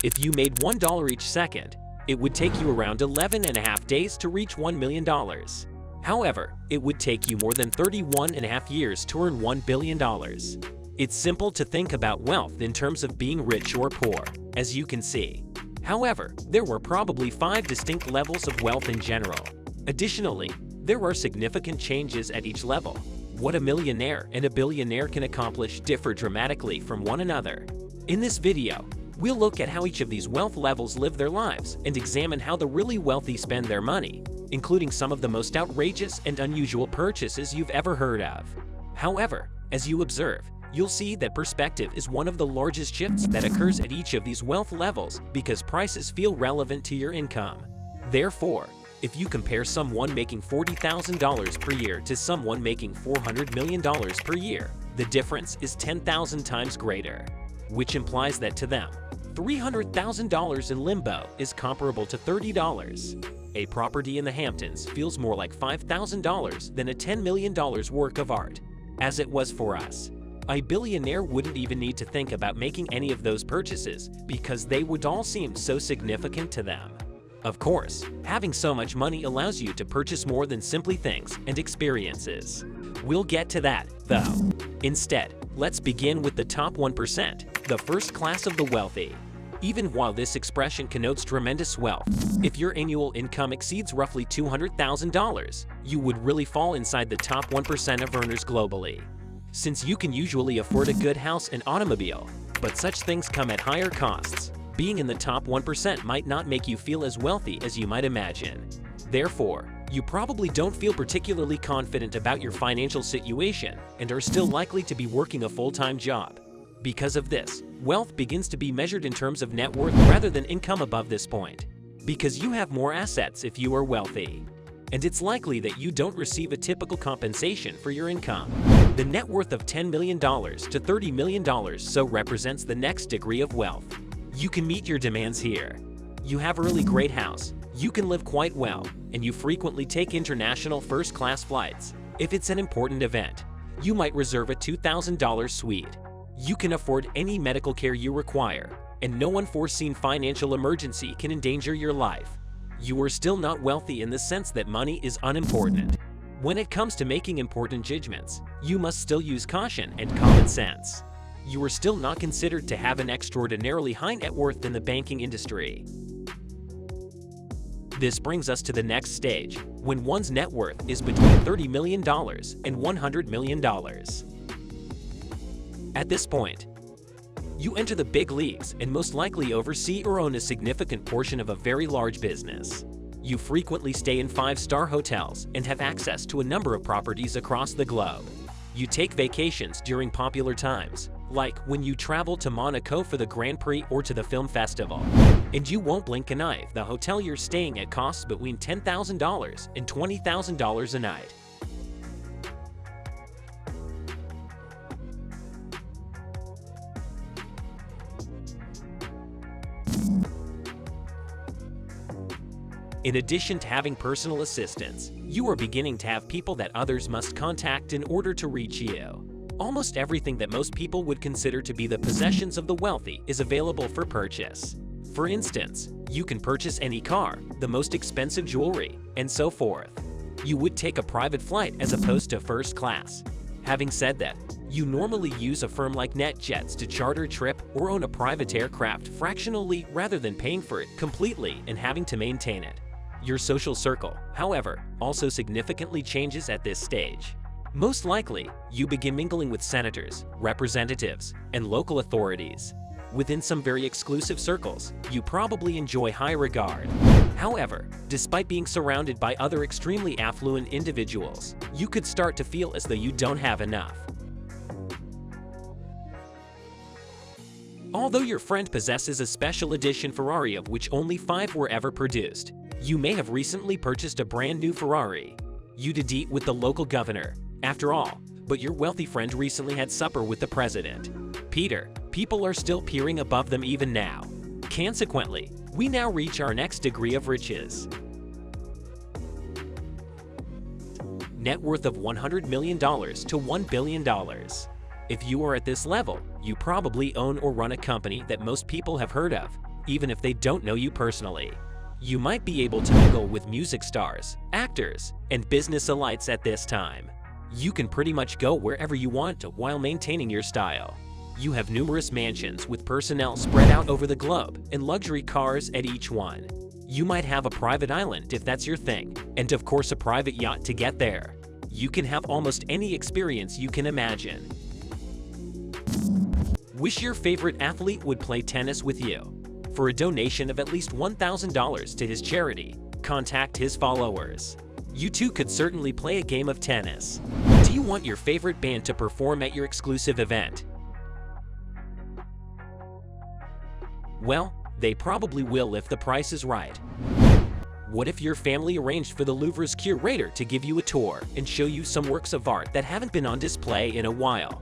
If you made $1 each second, it would take you around 11.5 days to reach $1 million. However, it would take you more than 31.5 years to earn $1 billion. It's simple to think about wealth in terms of being rich or poor, as you can see. However, there were probably 5 distinct levels of wealth in general. Additionally, there are significant changes at each level. What a millionaire and a billionaire can accomplish differ dramatically from one another. In this video, we'll look at how each of these wealth levels live their lives and examine how the really wealthy spend their money, including some of the most outrageous and unusual purchases you've ever heard of. However, as you observe, you'll see that perspective is one of the largest shifts that occurs at each of these wealth levels because prices feel relevant to your income. Therefore, if you compare someone making $40,000 per year to someone making $400 million per year, the difference is 10,000 times greater, which implies that to them, $300,000 in limbo is comparable to $30. A property in the Hamptons feels more like $5,000 than a $10 million work of art. As it was for us, a billionaire wouldn't even need to think about making any of those purchases because they would all seem so significant to them. Of course, having so much money allows you to purchase more than simply things and experiences. We'll get to that, though. Instead, let's begin with the top 1%, the first class of the wealthy. Even while this expression connotes tremendous wealth, if your annual income exceeds roughly $200,000, you would really fall inside the top 1% of earners globally. Since you can usually afford a good house and automobile, but such things come at higher costs, being in the top 1% might not make you feel as wealthy as you might imagine. Therefore, you probably don't feel particularly confident about your financial situation and are still likely to be working a full-time job. Because of this, wealth begins to be measured in terms of net worth rather than income above this point. Because you have more assets if you are wealthy. And it's likely that you don't receive a typical compensation for your income. The net worth of $10 million to $30 million so represents the next degree of wealth. You can meet your demands here. You have a really great house, you can live quite well, and you frequently take international first-class flights. If it's an important event, you might reserve a $2,000 suite. You can afford any medical care you require, and no unforeseen financial emergency can endanger your life. You are still not wealthy in the sense that money is unimportant. When it comes to making important judgments, you must still use caution and common sense. You are still not considered to have an extraordinarily high net worth in the banking industry. This brings us to the next stage, when one's net worth is between $30 million and $100 million. At this point, you enter the big leagues and most likely oversee or own a significant portion of a very large business. You frequently stay in 5-star hotels and have access to a number of properties across the globe. You take vacations during popular times, like when you travel to Monaco for the Grand Prix or to the film festival. And you won't blink an eye if the hotel you're staying at costs between $10,000 and $20,000 a night. In addition to having personal assistants, you are beginning to have people that others must contact in order to reach you. Almost everything that most people would consider to be the possessions of the wealthy is available for purchase. For instance, you can purchase any car, the most expensive jewelry, and so forth. You would take a private flight as opposed to first class. Having said that, you normally use a firm like NetJets to charter a trip or own a private aircraft fractionally rather than paying for it completely and having to maintain it. Your social circle, however, also significantly changes at this stage. Most likely, you begin mingling with senators, representatives, and local authorities. Within some very exclusive circles, you probably enjoy high regard. However, despite being surrounded by other extremely affluent individuals, you could start to feel as though you don't have enough. Although your friend possesses a special edition Ferrari of which only 5 were ever produced, you may have recently purchased a brand new Ferrari. You did eat with the local governor, after all, but your wealthy friend recently had supper with the president. Peter, people are still peering above them even now. Consequently, we now reach our next degree of riches. Net worth of $100 million to $1 billion. If you are at this level, you probably own or run a company that most people have heard of, even if they don't know you personally. You might be able to mingle with music stars, actors, and business elites at this time. You can pretty much go wherever you want to while maintaining your style. You have numerous mansions with personnel spread out over the globe and luxury cars at each one. You might have a private island if that's your thing, and of course a private yacht to get there. You can have almost any experience you can imagine. Wish your favorite athlete would play tennis with you. For a donation of at least $1,000 to his charity, contact his followers. You too could certainly play a game of tennis. Do you want your favorite band to perform at your exclusive event? Well, they probably will if the price is right. What if your family arranged for the Louvre's curator to give you a tour and show you some works of art that haven't been on display in a while?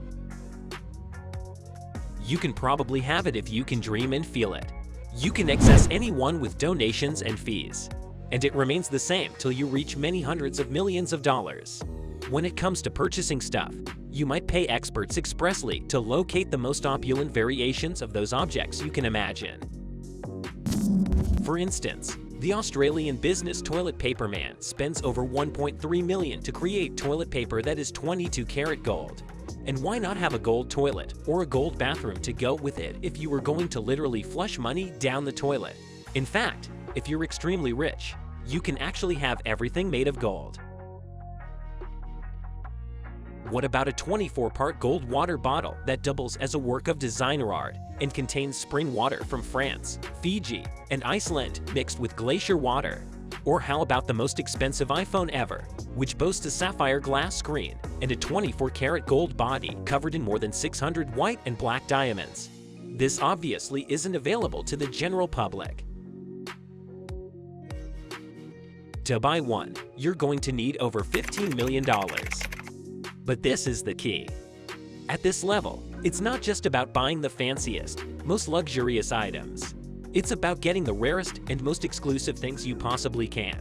You can probably have it if you can dream and feel it. You can access anyone with donations and fees, and it remains the same till you reach many hundreds of millions of dollars. When it comes to purchasing stuff, you might pay experts expressly to locate the most opulent variations of those objects you can imagine. For instance, the Australian business toilet paper man spends over $1.3 million to create toilet paper that is 22-karat gold. And why not have a gold toilet or a gold bathroom to go with it if you were going to literally flush money down the toilet? In fact, if you're extremely rich, you can actually have everything made of gold. What about a 24-part gold water bottle that doubles as a work of designer art and contains spring water from France, Fiji, and Iceland mixed with glacier water? Or how about the most expensive iPhone ever, which boasts a sapphire glass screen and a 24-karat gold body covered in more than 600 white and black diamonds? This obviously isn't available to the general public. To buy one, you're going to need over $15 million. But this is the key. At this level, it's not just about buying the fanciest, most luxurious items. It's about getting the rarest and most exclusive things you possibly can.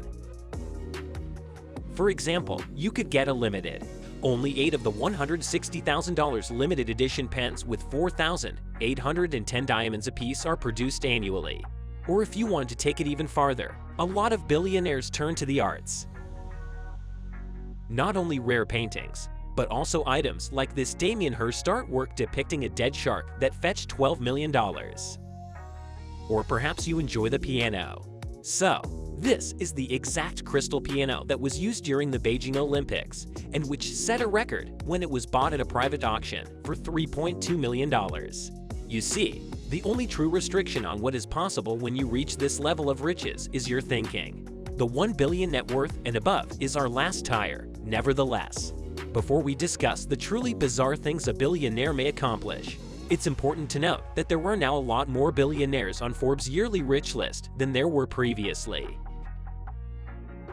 For example, you could get a limited. Only 8 of the $160,000 limited edition pens with 4,810 diamonds apiece are produced annually. Or if you want to take it even farther, a lot of billionaires turn to the arts. Not only rare paintings, but also items like this Damien Hirst artwork depicting a dead shark that fetched $12 million. Or perhaps you enjoy the piano. So, this is the exact crystal piano that was used during the Beijing Olympics and which set a record when it was bought at a private auction for $3.2 million. You see, the only true restriction on what is possible when you reach this level of riches is your thinking. The 1 billion net worth and above is our last tire, nevertheless. Before we discuss the truly bizarre things a billionaire may accomplish, it's important to note that there are now a lot more billionaires on Forbes' yearly rich list than there were previously.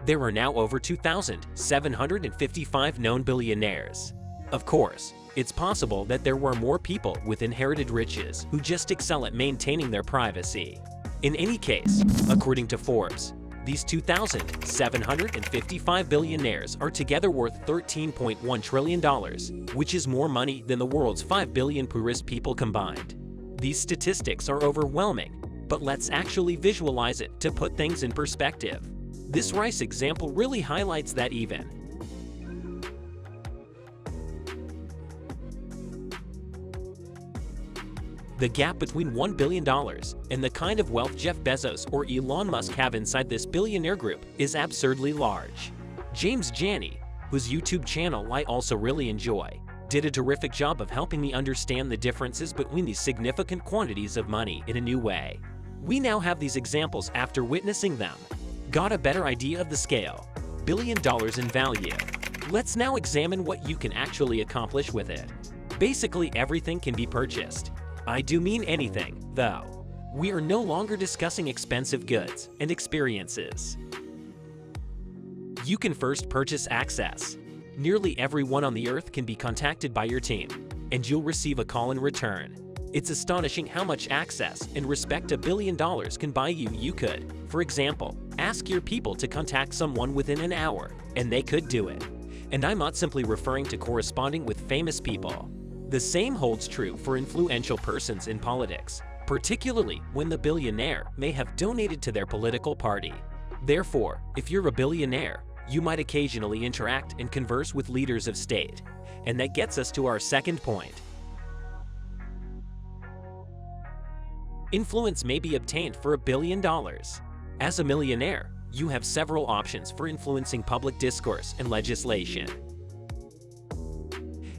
There are now over 2,755 known billionaires. Of course, it's possible that there were more people with inherited riches who just excel at maintaining their privacy. In any case, according to Forbes, these 2,755 billionaires are together worth $13.1 trillion, which is more money than the world's 5 billion poorest people combined. These statistics are overwhelming, but let's actually visualize it to put things in perspective. This rice example really highlights that even. The gap between $1 billion and the kind of wealth Jeff Bezos or Elon Musk have inside this billionaire group is absurdly large. James Janney, whose YouTube channel I also really enjoy, did a terrific job of helping me understand the differences between these significant quantities of money in a new way. We now have these examples after witnessing them. Got a better idea of the scale? $1 billion in value. Let's now examine what you can actually accomplish with it. Basically everything can be purchased. I do mean anything, though. We are no longer discussing expensive goods and experiences. You can first purchase access. Nearly everyone on the earth can be contacted by your team, and you'll receive a call in return. It's astonishing how much access and respect $1 billion can buy you. You could, for example, ask your people to contact someone within an hour, and they could do it. And I'm not simply referring to corresponding with famous people. The same holds true for influential persons in politics. particularly when the billionaire may have donated to their political party. Therefore, if you're a billionaire, you might occasionally interact and converse with leaders of state. And that gets us to our second point. Influence may be obtained for $1 billion. As a millionaire, you have several options for influencing public discourse and legislation.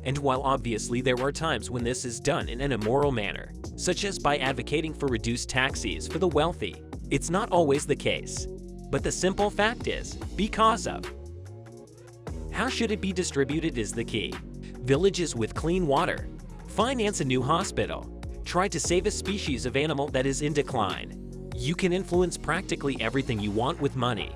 And while obviously there are times when this is done in an immoral manner, such as by advocating for reduced taxes for the wealthy, it's not always the case. But the simple fact is, because of. How should it be distributed is the key. Villages with clean water. Finance a new hospital. Try to save a species of animal that is in decline. You can influence practically everything you want with money.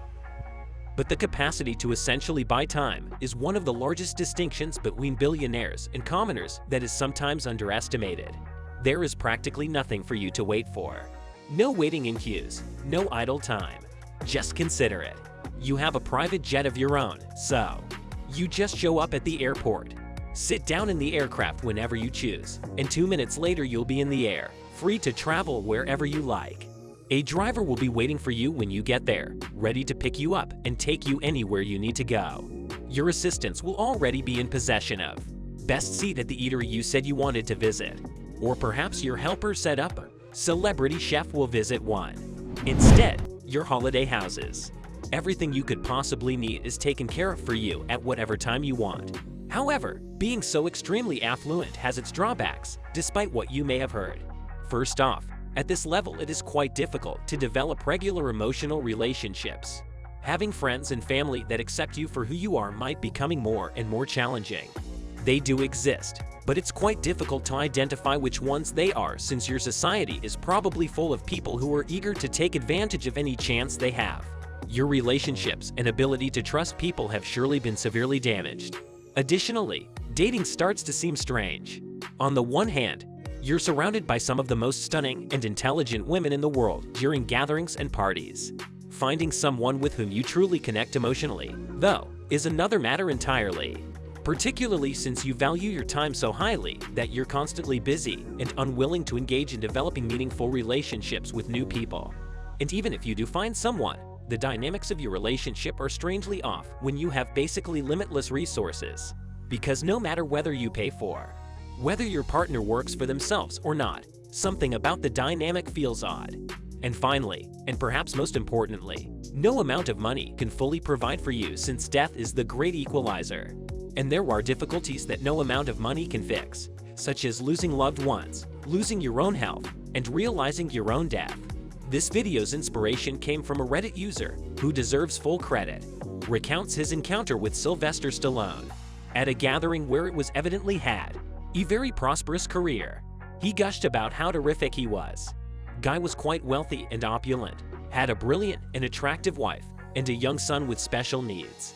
But the capacity to essentially buy time is one of the largest distinctions between billionaires and commoners that is sometimes underestimated. There is practically nothing for you to wait for. No waiting in queues, no idle time. Just consider it. You have a private jet of your own, so you just show up at the airport. Sit down in the aircraft whenever you choose, and 2 minutes later you'll be in the air, free to travel wherever you like. A driver will be waiting for you when you get there, ready to pick you up and take you anywhere you need to go. Your assistants will already be in possession of best seat at the eatery you said you wanted to visit, or perhaps your helper set up a celebrity chef will visit one. Instead, your holiday houses. Everything you could possibly need is taken care of for you at whatever time you want. However, being so extremely affluent has its drawbacks, despite what you may have heard. First off, at this level it is quite difficult to develop regular emotional relationships. Having friends and family that accept you for who you are might be becoming more and more challenging. They do exist, but it's quite difficult to identify which ones they are since your society is probably full of people who are eager to take advantage of any chance they have. Your relationships and ability to trust people have surely been severely damaged. Additionally, dating starts to seem strange. On the one hand, you're surrounded by some of the most stunning and intelligent women in the world during gatherings and parties. Finding someone with whom you truly connect emotionally, though, is another matter entirely. Particularly since you value your time so highly that you're constantly busy and unwilling to engage in developing meaningful relationships with new people. And even if you do find someone, the dynamics of your relationship are strangely off when you have basically limitless resources. Because no matter whether you pay for, whether your partner works for themselves or not, something about the dynamic feels odd. And finally, and perhaps most importantly, no amount of money can fully provide for you since death is the great equalizer. And there are difficulties that no amount of money can fix, such as losing loved ones, losing your own health, and realizing your own death. This video's inspiration came from a Reddit user who deserves full credit, recounts his encounter with Sylvester Stallone at a gathering where it was evidently had a very prosperous career. He gushed about how terrific he was. Guy was quite wealthy and opulent, had a brilliant and attractive wife, and a young son with special needs.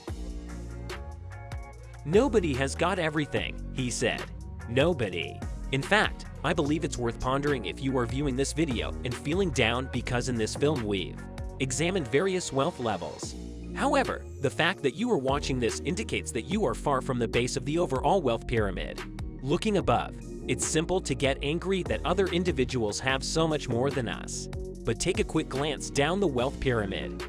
Nobody has got everything, he said. Nobody. In fact, I believe it's worth pondering if you are viewing this video and feeling down because in this film we've examined various wealth levels. However, the fact that you are watching this indicates that you are far from the base of the overall wealth pyramid. Looking above, it's simple to get angry that other individuals have so much more than us. But take a quick glance down the wealth pyramid.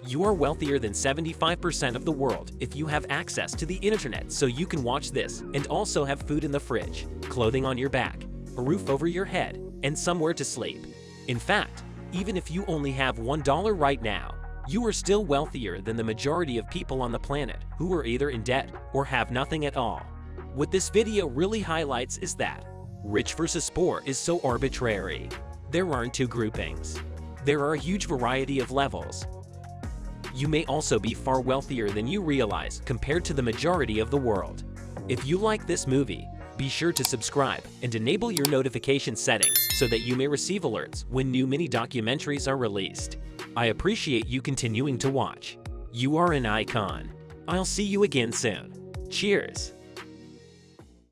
You are wealthier than 75% of the world if you have access to the internet so you can watch this and also have food in the fridge, clothing on your back, a roof over your head, and somewhere to sleep. In fact, even if you only have $1 right now, you are still wealthier than the majority of people on the planet who are either in debt or have nothing at all. What this video really highlights is that rich versus poor is so arbitrary. There aren't two groupings. There are a huge variety of levels. You may also be far wealthier than you realize compared to the majority of the world. If you like this movie, be sure to subscribe and enable your notification settings so that you may receive alerts when new mini documentaries are released. I appreciate you continuing to watch. You are an icon. I'll see you again soon. Cheers!